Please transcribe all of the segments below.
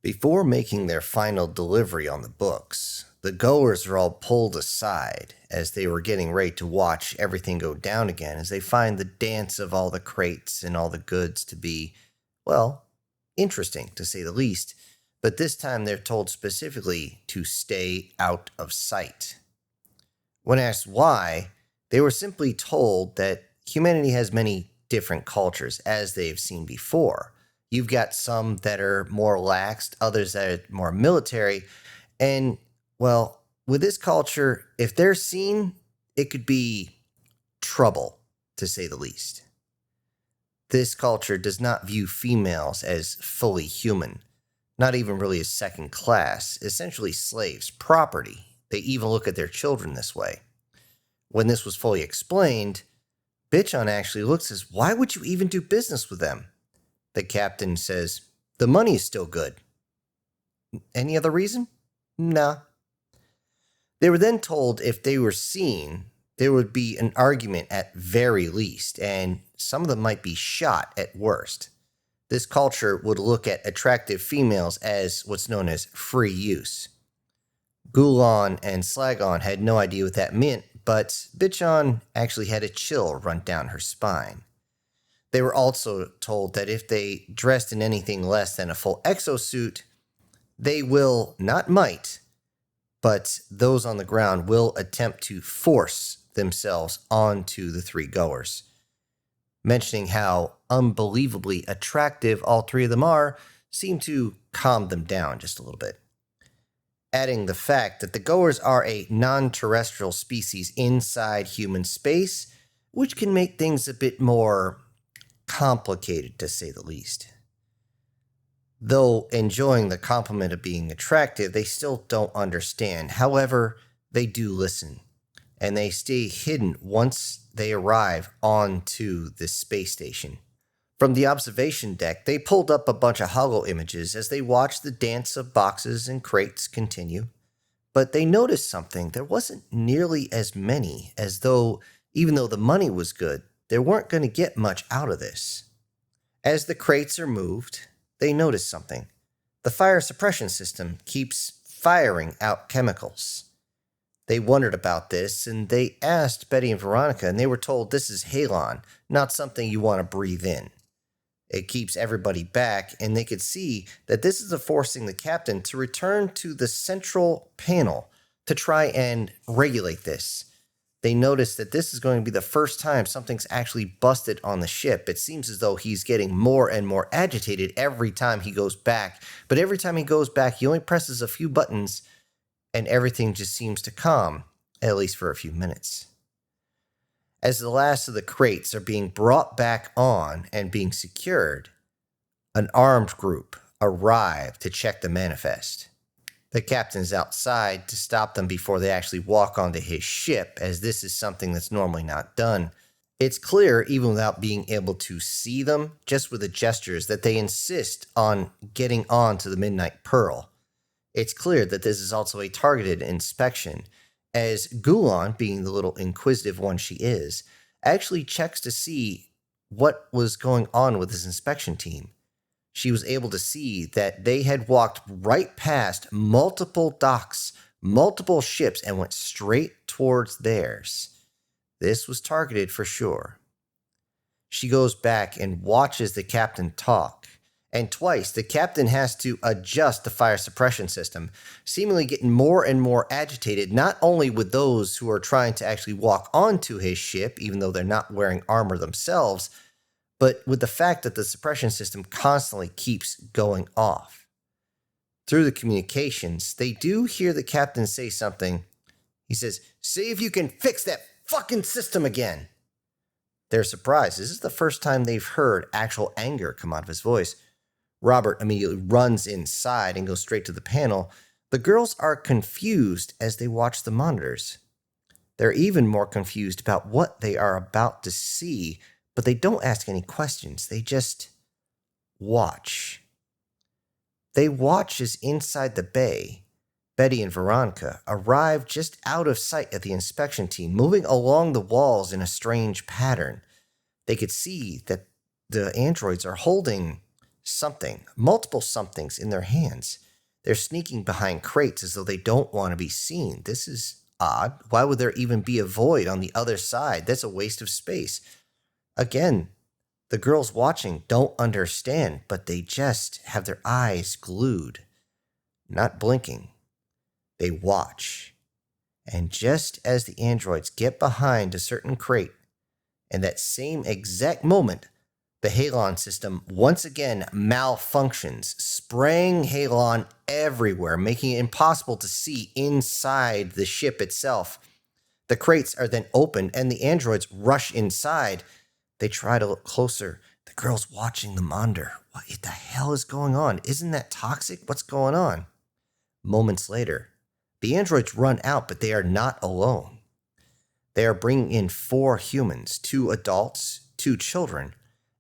Before making their final delivery on the books, the goers are all pulled aside as they were getting ready to watch everything go down again, as they find the dance of all the crates and all the goods to be, well, interesting to say the least. But this time they're told specifically to stay out of sight. When asked why, they were simply told that humanity has many different cultures, as they've seen before. You've got some that are more laxed, others that are more military. And, well, with this culture, if they're seen, it could be trouble, to say the least. This culture does not view females as fully human, not even really as second class, essentially slaves, property. They even look at their children this way. When this was fully explained, Bitchon actually looks and says, "Why would you even do business with them?" The captain says, "The money is still good." Any other reason? Nah. They were then told if they were seen, there would be an argument at very least, and some of them might be shot at worst. This culture would look at attractive females as what's known as free use. Gulon and Slagon had no idea what that meant, but Bitchon actually had a chill run down her spine. They were also told that if they dressed in anything less than a full exosuit, they will, not might, but those on the ground will attempt to force themselves onto the three goers. Mentioning how unbelievably attractive all three of them are seemed to calm them down just a little bit. Adding the fact that the goers are a non-terrestrial species inside human space, which can make things a bit more complicated, to say the least. Though enjoying the compliment of being attractive, they still don't understand. However, they do listen, and they stay hidden once they arrive onto this space station. From the observation deck, they pulled up a bunch of holo images as they watched the dance of boxes and crates continue. But they noticed something. There wasn't nearly as many, as though, even though the money was good, they weren't going to get much out of this. As the crates are moved, they notice something. The fire suppression system keeps firing out chemicals. They wondered about this, and they asked Betty and Veronica, and they were told this is halon, not something you want to breathe in. It keeps everybody back, and they could see that this is forcing the captain to return to the central panel to try and regulate this. They notice that this is going to be the first time something's actually busted on the ship. It seems as though he's getting more and more agitated every time he goes back. But every time he goes back, he only presses a few buttons, and everything just seems to calm, at least for a few minutes. As the last of the crates are being brought back on and being secured, an armed group arrive to check the manifest. The captain's outside to stop them before they actually walk onto his ship, as this is something that's normally not done. It's clear, even without being able to see them, just with the gestures, that they insist on getting on to the Midnight Pearl. It's clear that this is also a targeted inspection, as Gulon, being the little inquisitive one she is, actually checks to see what was going on with this inspection team. She was able to see that they had walked right past multiple docks, multiple ships, and went straight towards theirs. This was targeted for sure. She goes back and watches the captain talk, and twice the captain has to adjust the fire suppression system, seemingly getting more and more agitated, not only with those who are trying to actually walk onto his ship, even though they're not wearing armor themselves, but with the fact that the suppression system constantly keeps going off. Through the communications, they do hear the captain say something. He says, "See if you can fix that fucking system again." They're surprised. This is the first time they've heard actual anger come out of his voice. Robert immediately runs inside and goes straight to the panel. The girls are confused as they watch the monitors. They're even more confused about what they are about to see, but they don't ask any questions. They just watch. They watch as inside the bay, Betty and Veronica arrive just out of sight of the inspection team, moving along the walls in a strange pattern. They could see that the androids are holding multiple somethings in their hands. They're sneaking behind crates as though they don't want to be seen. This is odd. Why would there even be a void on the other side? That's a waste of space. Again, the girls watching don't understand, but they just have their eyes glued, not blinking. They watch. And just as the androids get behind a certain crate, in that same exact moment, the halon system once again malfunctions, spraying halon everywhere, making it impossible to see inside the ship itself. The crates are then opened, and the androids rush inside. They try to look closer. The girl's watching them wonder, what the hell is going on? Isn't that toxic? What's going on? Moments later, the androids run out, but they are not alone. They are bringing in 4 humans, 2 adults, 2 children,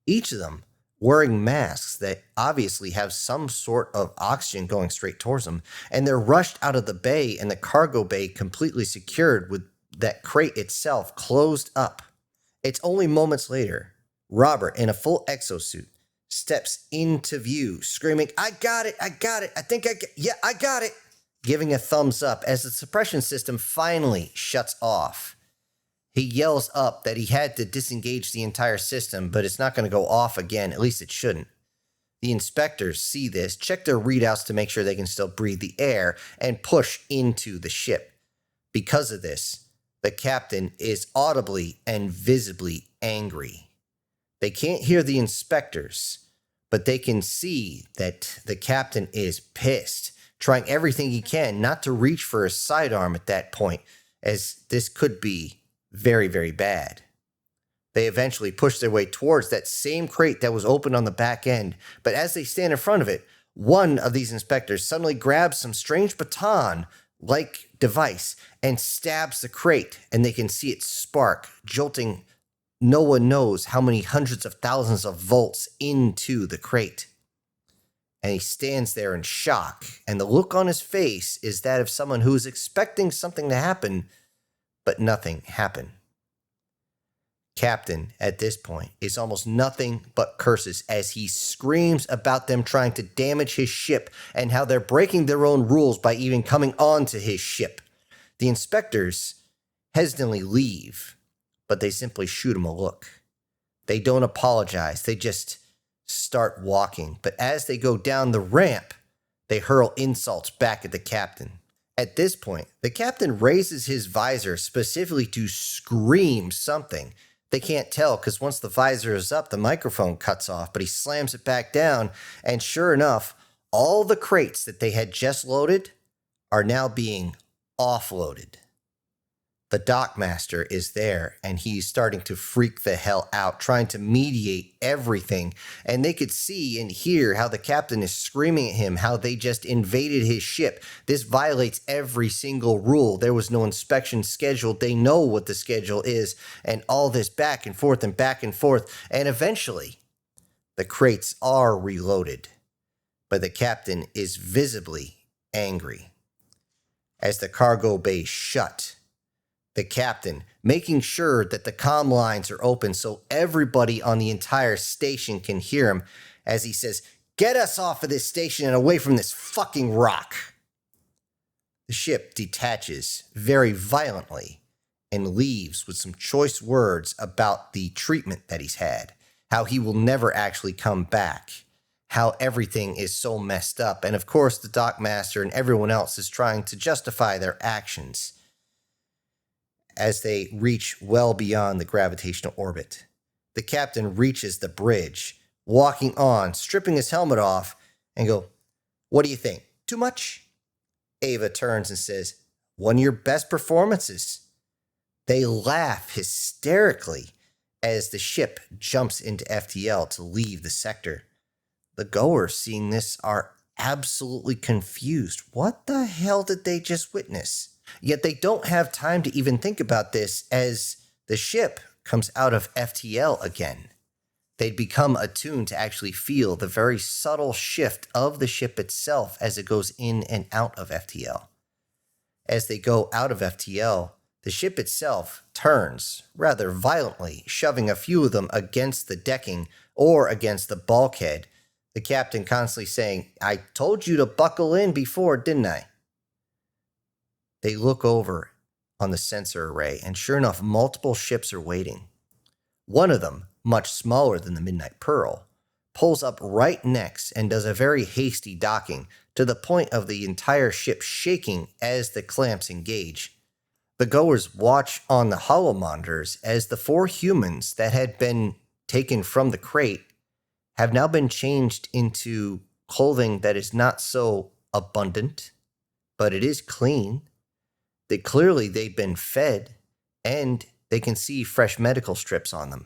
each of them wearing masks that obviously have some sort of oxygen going straight towards them, and they're rushed out of the bay and the cargo bay completely secured with that crate itself closed up. It's only moments later, Robert, in a full exosuit, steps into view, screaming, I got it, I got it, I got it, giving a thumbs up as the suppression system finally shuts off. He yells up that he had to disengage the entire system, but it's not going to go off again, at least it shouldn't. The inspectors see this, check their readouts to make sure they can still breathe the air, and push into the ship. Because of this, the captain is audibly and visibly angry. They can't hear the inspectors, but they can see that the captain is pissed, trying everything he can not to reach for his sidearm at that point, as this could be very, very bad. They eventually push their way towards that same crate that was open on the back end, but as they stand in front of it, one of these inspectors suddenly grabs some strange baton-like device and stabs the crate, and they can see it spark, jolting no one knows how many hundreds of thousands of volts into the crate. And he stands there in shock, and the look on his face is that of someone who is expecting something to happen, but nothing happened. Captain, at this point, is almost nothing but curses as he screams about them trying to damage his ship and how they're breaking their own rules by even coming onto his ship. The inspectors hesitantly leave, but they simply shoot him a look. They don't apologize. They just start walking. But as they go down the ramp, they hurl insults back at the captain. At this point, the captain raises his visor specifically to scream something. They can't tell because once the visor is up, the microphone cuts off, but he slams it back down, and sure enough, all the crates that they had just loaded are now being offloaded. The dockmaster is there, and he's starting to freak the hell out, trying to mediate everything. And they could see and hear how the captain is screaming at him, how they just invaded his ship. This violates every single rule. There was no inspection scheduled. They know what the schedule is, and all this back and forth and back and forth. And eventually, the crates are reloaded. But the captain is visibly angry. As the cargo bay shut, the captain, making sure that the comm lines are open so everybody on the entire station can hear him, as he says, "Get us off of this station and away from this fucking rock." The ship detaches very violently and leaves with some choice words about the treatment that he's had, how he will never actually come back, how everything is so messed up, and of course the dockmaster and everyone else is trying to justify their actions. As they reach well beyond the gravitational orbit, the captain reaches the bridge, walking on, stripping his helmet off, and go, "What do you think? Too much?" Ava turns and says, "One of your best performances." They laugh hysterically as the ship jumps into FTL to leave the sector. The goers seeing this are absolutely confused. What the hell did they just witness? Yet they don't have time to even think about this as the ship comes out of FTL again. They'd become attuned to actually feel the very subtle shift of the ship itself as it goes in and out of FTL. As they go out of FTL, the ship itself turns rather violently, shoving a few of them against the decking or against the bulkhead. The captain constantly saying, I told you to buckle in before, didn't I? They look over on the sensor array, and sure enough, multiple ships are waiting. One of them, much smaller than the Midnight Pearl, pulls up right next and does a very hasty docking to the point of the entire ship shaking as the clamps engage. The goers watch on the holomonitors as the 4 humans that had been taken from the crate have now been changed into clothing that is not so abundant, but it is clean. That clearly they've been fed, and they can see fresh medical strips on them.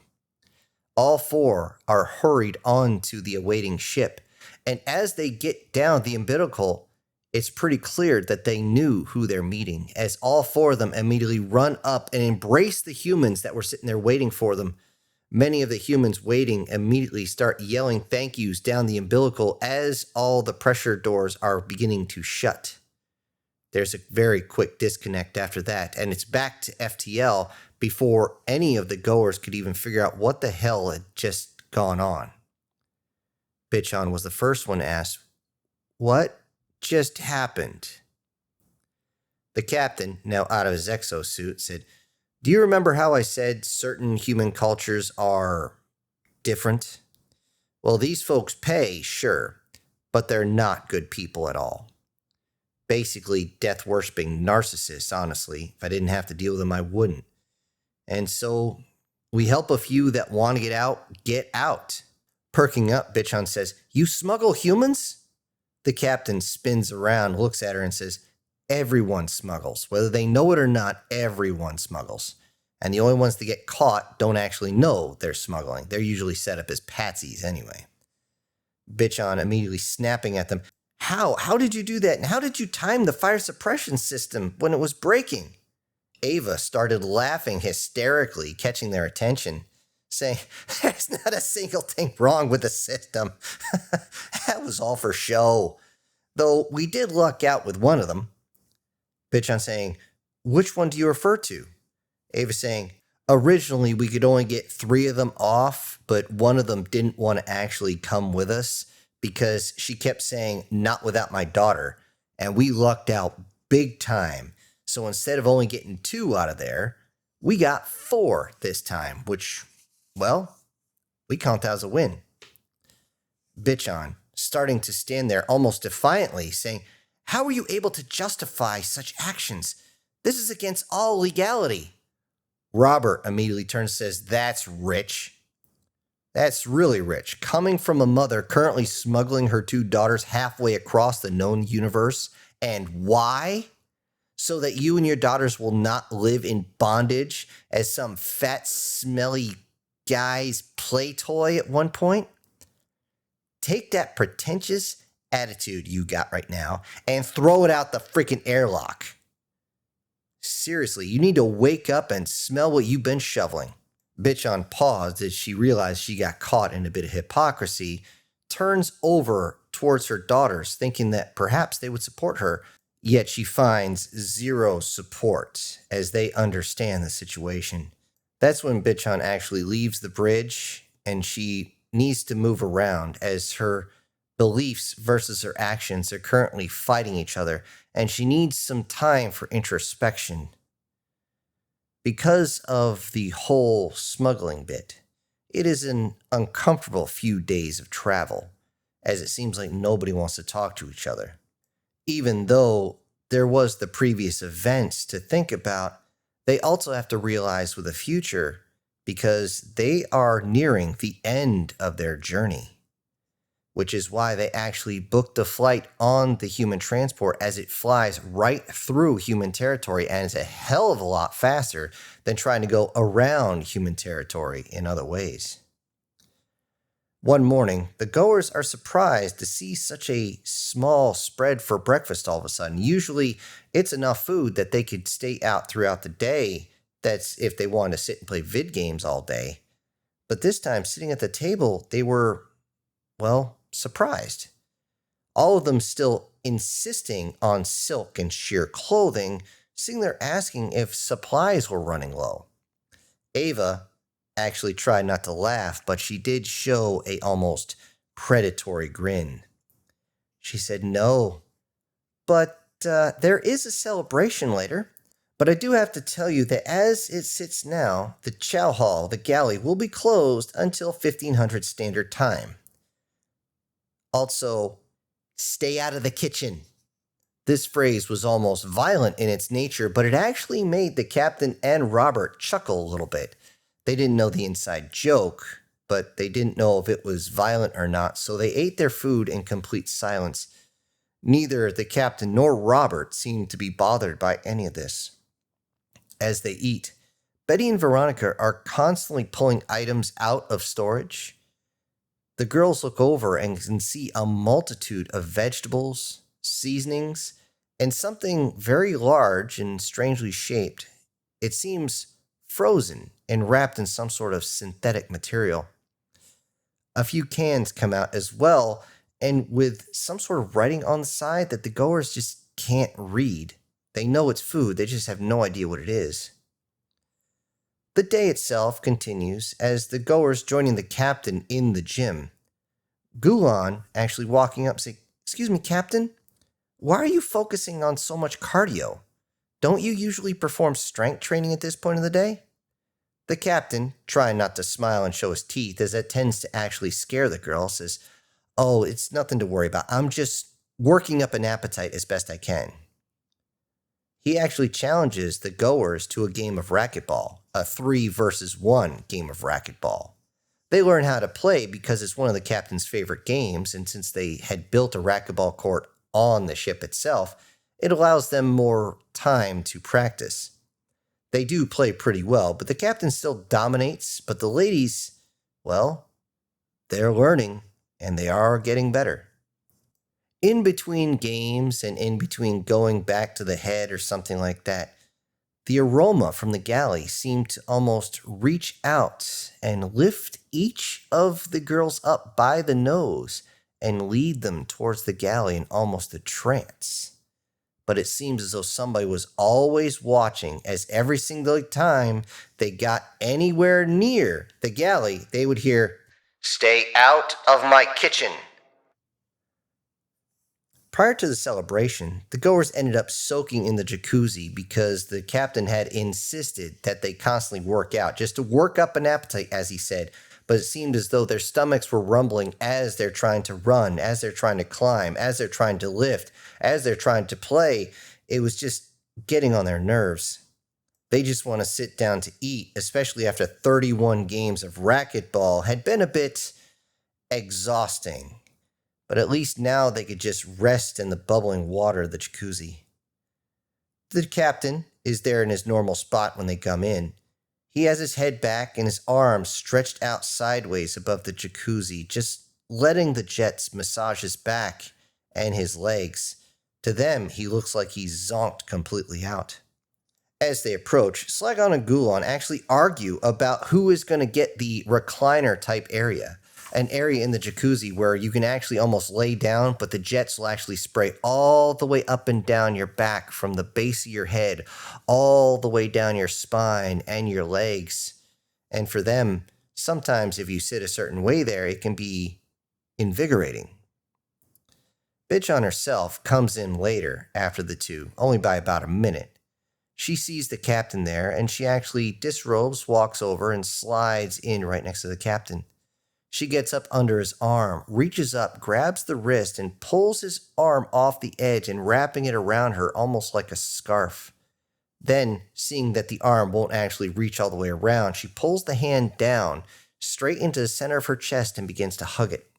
All 4 are hurried on to the awaiting ship, and as they get down the umbilical, it's pretty clear that they knew who they're meeting, as all 4 of them immediately run up and embrace the humans that were sitting there waiting for them. Many of the humans waiting immediately start yelling thank yous down the umbilical as all the pressure doors are beginning to shut. There's a very quick disconnect after that, and it's back to FTL before any of the goers could even figure out what the hell had just gone on. Bitchon was the first one to ask, what just happened? The captain, now out of his exosuit, said, do you remember how I said certain human cultures are different? Well, these folks pay, sure, but they're not good people at all. Basically death-worshipping narcissists, honestly. If I didn't have to deal with them, I wouldn't. And so we help a few that want to get out. Perking up, Bitchon says, you smuggle humans? The captain spins around, looks at her, and says, everyone smuggles. Whether they know it or not, everyone smuggles. And the only ones that get caught don't actually know they're smuggling. They're usually set up as patsies anyway. Bitchon immediately snapping at them, How did you do that? And how did you time the fire suppression system when it was breaking? Ava started laughing hysterically, catching their attention, saying, there's not a single thing wrong with the system. That was all for show. Though we did luck out with one of them. Bitchon saying, which one do you refer to? Ava saying, originally we could only get 3 of them off, but one of them didn't want to actually come with us because she kept saying, not without my daughter, and we lucked out big time. So instead of only getting 2 out of there, we got 4 this time, which, well, we count that as a win. Bitchon, starting to stand there almost defiantly, saying, how are you able to justify such actions? This is against all legality. Robert immediately turns and says, that's rich. That's really rich. Coming from a mother currently smuggling her 2 daughters halfway across the known universe. And why? So that you and your daughters will not live in bondage as some fat, smelly guy's play toy at one point? Take that pretentious attitude you got right now and throw it out the freaking airlock. Seriously, you need to wake up and smell what you've been shoveling. Bitchon paused as she realized she got caught in a bit of hypocrisy, turns over towards her daughters, thinking that perhaps they would support her, yet she finds 0 support as they understand the situation. That's when Bitchon actually leaves the bridge, and she needs to move around as her beliefs versus her actions are currently fighting each other, and she needs some time for introspection. Because of the whole smuggling bit, it is an uncomfortable few days of travel, as it seems like nobody wants to talk to each other. Even though there was the previous events to think about, they also have to realize with the future because they are nearing the end of their journey, which is why they actually booked a flight on the human transport as it flies right through human territory and is a hell of a lot faster than trying to go around human territory in other ways. One morning, the goers are surprised to see such a small spread for breakfast all of a sudden. Usually, it's enough food that they could stay out throughout the day. That's if they wanted to sit and play vid games all day. But this time, sitting at the table, they were, well, surprised. All of them still insisting on silk and sheer clothing, sitting there asking if supplies were running low. Ava actually tried not to laugh, but she did show a almost predatory grin. She said, "No, but there is a celebration later. But I do have to tell you that as it sits now, the chow hall, the galley, will be closed until 1500 standard time. Also, stay out of the kitchen." This phrase was almost violent in its nature, but it actually made the captain and Robert chuckle a little bit. They didn't know the inside joke, but they didn't know if it was violent or not, so they ate their food in complete silence. Neither the captain nor Robert seemed to be bothered by any of this. As they eat, Betty and Veronica are constantly pulling items out of storage. The girls look over and can see a multitude of vegetables, seasonings, and something very large and strangely shaped. It seems frozen and wrapped in some sort of synthetic material. A few cans come out as well, and with some sort of writing on the side that the goers just can't read. They know it's food, they just have no idea what it is. The day itself continues as the goers joining the captain in the gym. Gulan actually walking up saying, "Excuse me, Captain, why are you focusing on so much cardio? Don't you usually perform strength training at this point of the day?" The captain, trying not to smile and show his teeth as that tends to actually scare the girl, says, "Oh, it's nothing to worry about. I'm just working up an appetite as best I can." He actually challenges the goers to a game of racquetball, a 3-versus-1 game of racquetball. They learn how to play because it's one of the captain's favorite games, and since they had built a racquetball court on the ship itself, it allows them more time to practice. They do play pretty well, but the captain still dominates, but the ladies, well, they're learning, and they are getting better. In between games and in between going back to the head or something like that, the aroma from the galley seemed to almost reach out and lift each of the girls up by the nose and lead them towards the galley in almost a trance. But it seems as though somebody was always watching, as every single time they got anywhere near the galley, they would hear, "Stay out of my kitchen." Prior to the celebration, the goers ended up soaking in the jacuzzi because the captain had insisted that they constantly work out, just to work up an appetite, as he said. But it seemed as though their stomachs were rumbling as they're trying to run, as they're trying to climb, as they're trying to lift, as they're trying to play. It was just getting on their nerves. They just want to sit down to eat, especially after 31 games of racquetball had been a bit exhausting. But at least now they could just rest in the bubbling water of the jacuzzi. The captain is there in his normal spot when they come in. He has his head back and his arms stretched out sideways above the jacuzzi, just letting the jets massage his back and his legs. To them, he looks like he's zonked completely out. As they approach, Slagon and Gulan actually argue about who is going to get the recliner type area. An area in the jacuzzi where you can actually almost lay down, but the jets will actually spray all the way up and down your back from the base of your head, all the way down your spine and your legs. And for them, sometimes if you sit a certain way there, it can be invigorating. Bitchan herself comes in later after the two, only by about a minute. She sees the captain there, and she actually disrobes, walks over, and slides in right next to the captain. She gets up under his arm, reaches up, grabs the wrist, and pulls his arm off the edge and wrapping it around her almost like a scarf. Then, seeing that the arm won't actually reach all the way around, she pulls the hand down, straight into the center of her chest and begins to hug it.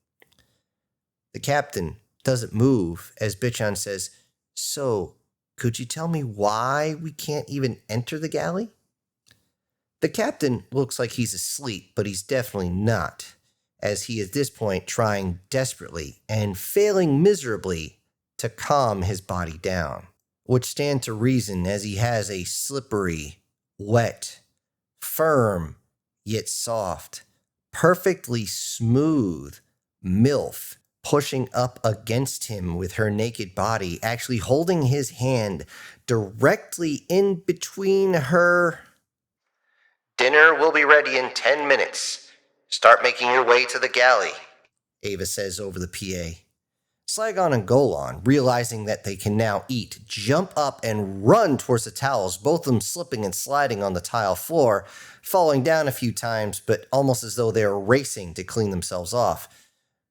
The captain doesn't move as Bitchan says, "So, could you tell me why we can't even enter the galley?" The captain looks like he's asleep, but he's definitely not, as he is at this point trying desperately and failing miserably to calm his body down, which stand to reason as he has a slippery, wet, firm, yet soft, perfectly smooth MILF pushing up against him with her naked body, actually holding his hand directly in between her. "Dinner will be ready in 10 minutes. Start making your way to the galley." Ava says over the PA. Saigon and Golan, realizing that they can now eat, jump up and run towards the towels, both of them slipping and sliding on the tile floor, falling down a few times, but almost as though they were racing to clean themselves off.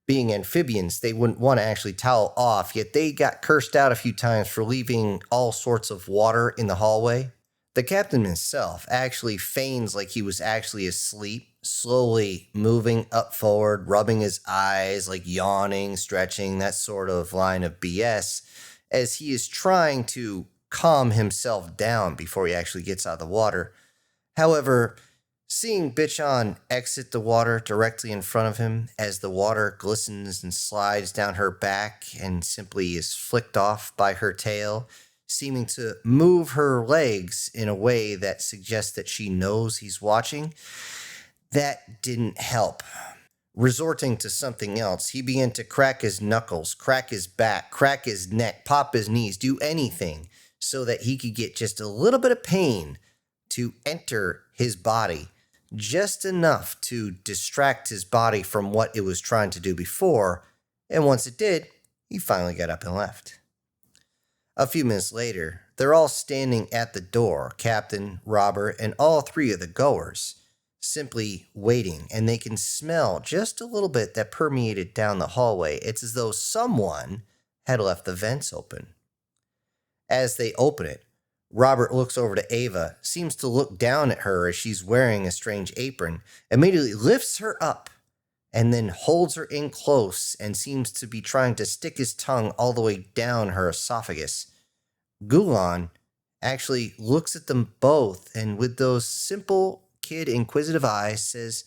Being amphibians, they wouldn't want to actually towel off, yet they got cursed out a few times for leaving all sorts of water in the hallway. The captain himself actually feigns like he was actually asleep, slowly moving up forward, rubbing his eyes, like yawning, stretching, that sort of line of BS, as he is trying to calm himself down before he actually gets out of the water. However, seeing Bichon exit the water directly in front of him as the water glistens and slides down her back and simply is flicked off by her tail, seeming to move her legs in a way that suggests that she knows he's watching, that didn't help. Resorting to something else, he began to crack his knuckles, crack his back, crack his neck, pop his knees, do anything so that he could get just a little bit of pain to enter his body, just enough to distract his body from what it was trying to do before, and once it did, he finally got up and left. A few minutes later, they're all standing at the door, Captain, Robert, and all three of the goers, simply waiting, and they can smell just a little bit that permeated down the hallway. It's as though someone had left the vents open. As they open it, Robert looks over to Ava, seems to look down at her as she's wearing a strange apron, immediately lifts her up, and then holds her in close and seems to be trying to stick his tongue all the way down her esophagus. Gulan actually looks at them both and with those simple kid inquisitive eyes says,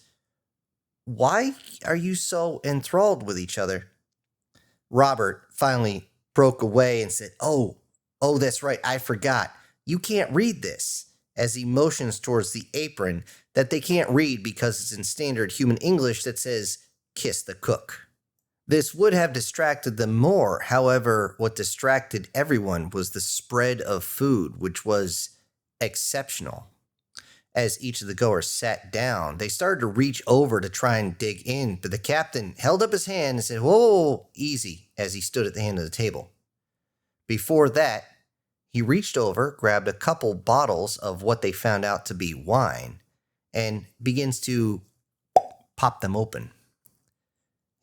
"Why are you so enthralled with each other?" Robert finally broke away and said, Oh, that's right, I forgot. You can't read this," as he motions towards the apron that they can't read because it's in standard human English that says, "Kiss the cook." This would have distracted them more. However, what distracted everyone was the spread of food, which was exceptional. As each of the goers sat down, they started to reach over to try and dig in, but the captain held up his hand and said, "Whoa, easy," as he stood at the end of the table. Before that, he reached over, grabbed a couple bottles of what they found out to be wine, and begins to pop them open.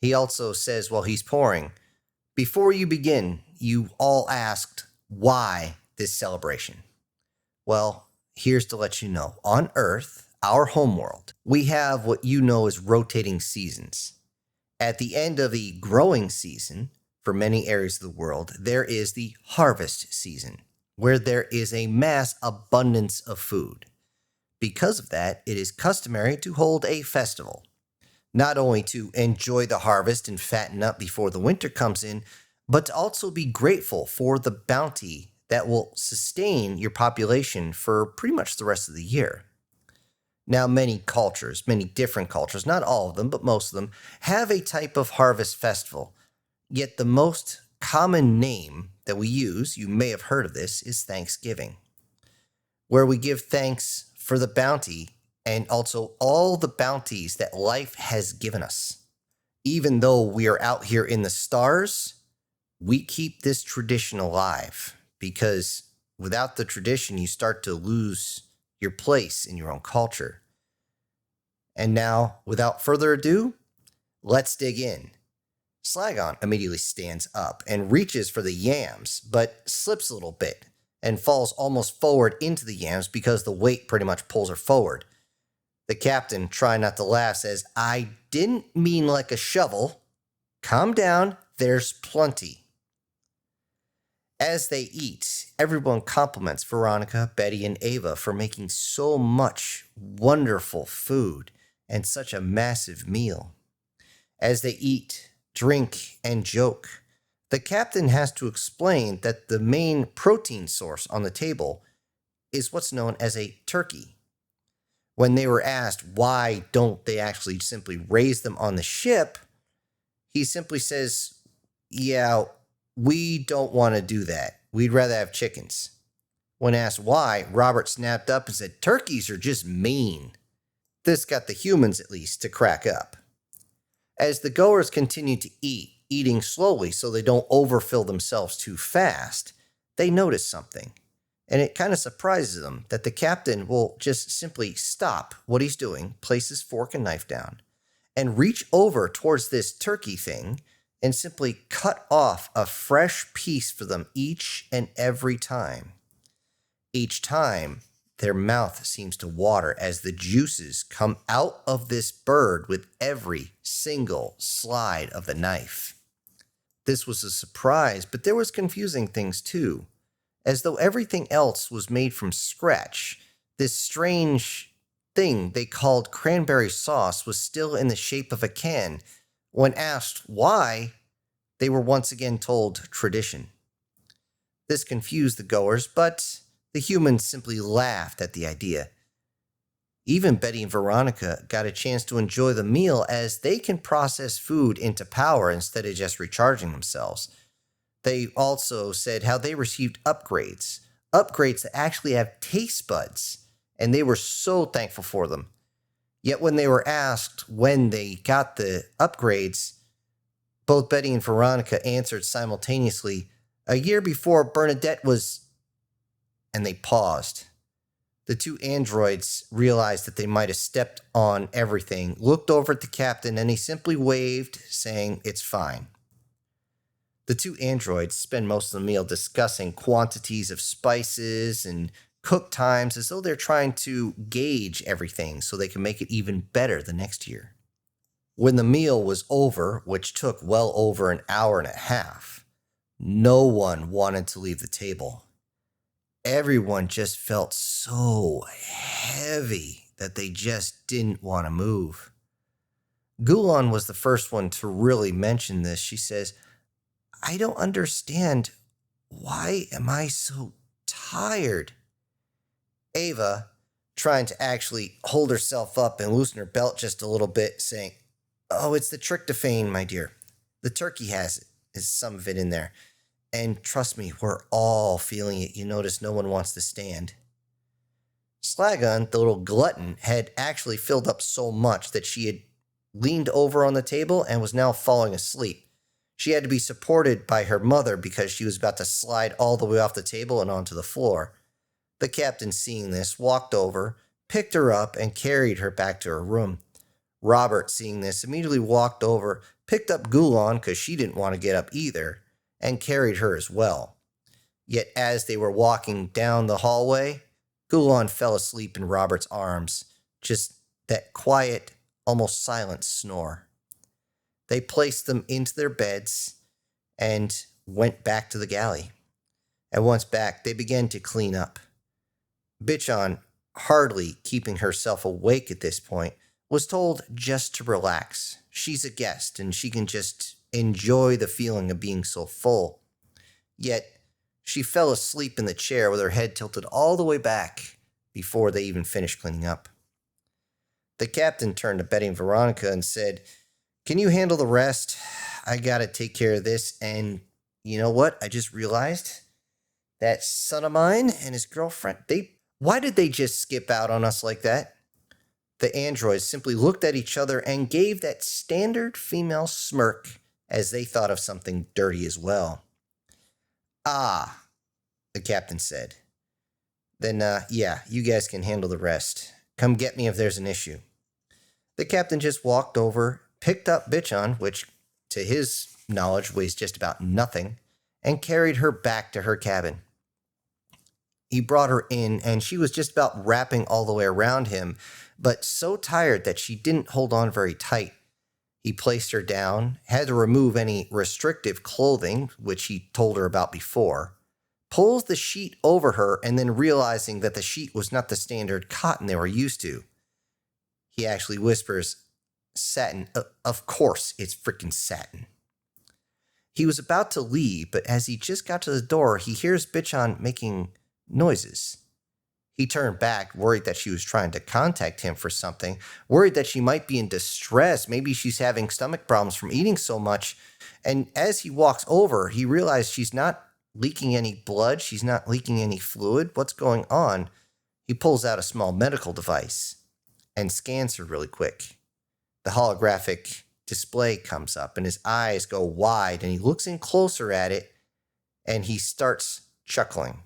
He also says while he's pouring, "Before you begin, you all asked, why this celebration? Well, here's to let you know. On Earth, our homeworld, we have what you know as rotating seasons. At the end of the growing season, for many areas of the world, there is the harvest season, where there is a mass abundance of food. Because of that, it is customary to hold a festival, not only to enjoy the harvest and fatten up before the winter comes in, but to also be grateful for the bounty that will sustain your population for pretty much the rest of the year. Now, many cultures, many different cultures, not all of them, but most of them, have a type of harvest festival. Yet the most common name that we use, you may have heard of this, is Thanksgiving, where we give thanks for the bounty and also all the bounties that life has given us. Even though we are out here in the stars, we keep this tradition alive, because without the tradition, you start to lose your place in your own culture. And now, without further ado, let's dig in. Saigon immediately stands up and reaches for the yams, but slips a little bit and falls almost forward into the yams because the weight pretty much pulls her forward. The captain, trying not to laugh, says, "I didn't mean like a shovel. Calm down, there's plenty." As they eat, everyone compliments Veronica, Betty, and Ava for making so much wonderful food and such a massive meal. As they eat, drink, and joke, the captain has to explain that the main protein source on the table is what's known as a turkey. When they were asked why don't they actually simply raise them on the ship, he simply says, "Yeah, we don't want to do that. We'd rather have chickens." When asked why, Robert snapped up and said, "Turkeys are just mean." This got the humans, at least, to crack up. As the goers continue to eat, eating slowly so they don't overfill themselves too fast, they notice something. And it kind of surprises them that the captain will just simply stop what he's doing, place his fork and knife down, and reach over towards this turkey thing and simply cut off a fresh piece for them each and every time. Each time, their mouth seems to water as the juices come out of this bird with every single slide of the knife. This was a surprise, but there was confusing things too. As though everything else was made from scratch, this strange thing they called cranberry sauce was still in the shape of a can. When asked why, they were once again told tradition. This confused the goers, but the humans simply laughed at the idea. Even Betty and Veronica got a chance to enjoy the meal as they can process food into power instead of just recharging themselves. They also said how they received upgrades that actually have taste buds, and they were so thankful for them. Yet when they were asked when they got the upgrades, both Betty and Veronica answered simultaneously, a year before Bernadette was... And they paused. The two androids realized that they might have stepped on everything, looked over at the captain, and he simply waved, saying, "It's fine." The two androids spend most of the meal discussing quantities of spices and cook times as though they're trying to gauge everything so they can make it even better the next year. When the meal was over, which took well over an hour and a half, no one wanted to leave the table. Everyone just felt so heavy that they just didn't want to move. Gulan was the first one to really mention this. She says, "I don't understand. Why am I so tired?" Ava, trying to actually hold herself up and loosen her belt just a little bit, saying, "Oh, it's the tryptophan, my dear. The turkey has it. There's some of it in there. And trust me, we're all feeling it. You notice no one wants to stand." Slagon, the little glutton, had actually filled up so much that she had leaned over on the table and was now falling asleep. She had to be supported by her mother because she was about to slide all the way off the table and onto the floor. The captain, seeing this, walked over, picked her up, and carried her back to her room. Robert, seeing this, immediately walked over, picked up Gulan because she didn't want to get up either, and carried her as well. Yet as they were walking down the hallway, Gulan fell asleep in Robert's arms, just that quiet, almost silent snore. They placed them into their beds and went back to the galley. And once back, they began to clean up. Bichon, hardly keeping herself awake at this point, was told just to relax. She's a guest and she can just enjoy the feeling of being so full. Yet, she fell asleep in the chair with her head tilted all the way back before they even finished cleaning up. The captain turned to Betty and Veronica and said, "Can you handle the rest? I gotta take care of this, and you know what? I just realized that son of mine and his girlfriend, why did they just skip out on us like that?" The androids simply looked at each other and gave that standard female smirk as they thought of something dirty as well. "Ah," the captain said. "Then, yeah, you guys can handle the rest. Come get me if there's an issue." The captain just walked over, picked up Bichon, which, to his knowledge, weighs just about nothing, and carried her back to her cabin. He brought her in, and she was just about wrapping all the way around him, but so tired that she didn't hold on very tight. He placed her down, had to remove any restrictive clothing, which he told her about before, pulls the sheet over her, and then realizing that the sheet was not the standard cotton they were used to, he actually whispers, "Satin, of course it's freaking satin." He was about to leave, but as he just got to the door, he hears Bichon making noises. He turned back, worried that she was trying to contact him for something, worried that she might be in distress. Maybe she's having stomach problems from eating so much. And as he walks over, he realized she's not leaking any blood. She's not leaking any fluid. What's going on? He pulls out a small medical device and scans her really quick. The holographic display comes up and his eyes go wide and he looks in closer at it and he starts chuckling.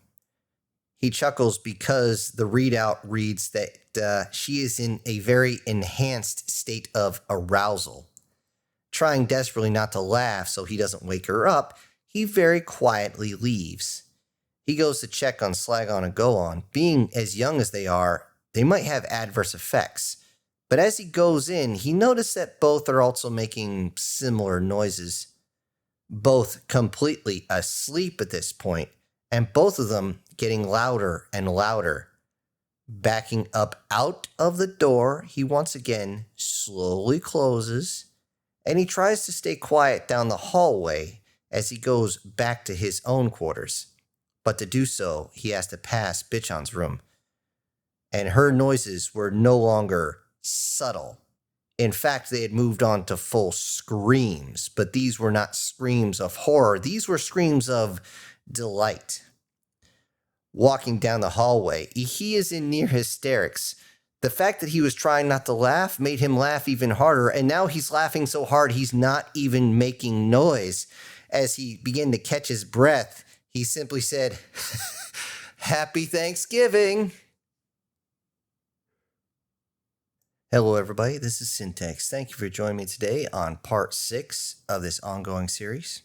He chuckles because the readout reads that she is in a very enhanced state of arousal. Trying desperately not to laugh so he doesn't wake her up, he very quietly leaves. He goes to check on Slagon and Gohan. Being as young as they are, they might have adverse effects. But as he goes in, he noticed that both are also making similar noises. Both completely asleep at this point, and both of them getting louder and louder. Backing up out of the door, he once again slowly closes, and he tries to stay quiet down the hallway as he goes back to his own quarters. But to do so, he has to pass Bichon's room. And her noises were no longer subtle. In fact, they had moved on to full screams, but these were not screams of horror. These were screams of delight. Walking down the hallway, he is in near hysterics. The fact that he was trying not to laugh made him laugh even harder, and now he's laughing so hard he's not even making noise. As he began to catch his breath, he simply said, "Happy Thanksgiving." Hello, everybody. This is Syntax. Thank you for joining me today on part 6 of this ongoing series.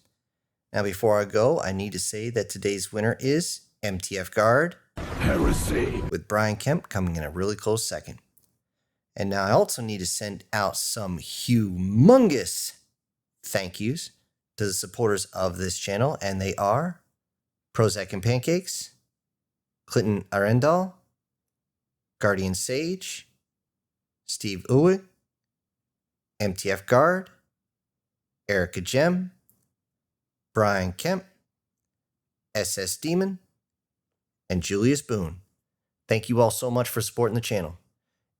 Now, before I go, I need to say that today's winner is MTF Guard. Heresy. With Brian Kemp coming in a really close second. And now I also need to send out some humongous thank yous to the supporters of this channel, and they are Prozac and Pancakes, Clinton Arendal, Guardian Sage, Steve Uwig, MTF Guard, Erica Gem, Brian Kemp, SS Demon, and Julius Boone. Thank you all so much for supporting the channel.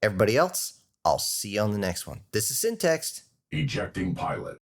Everybody else, I'll see you on the next one. This is Syntax. Ejecting pilot.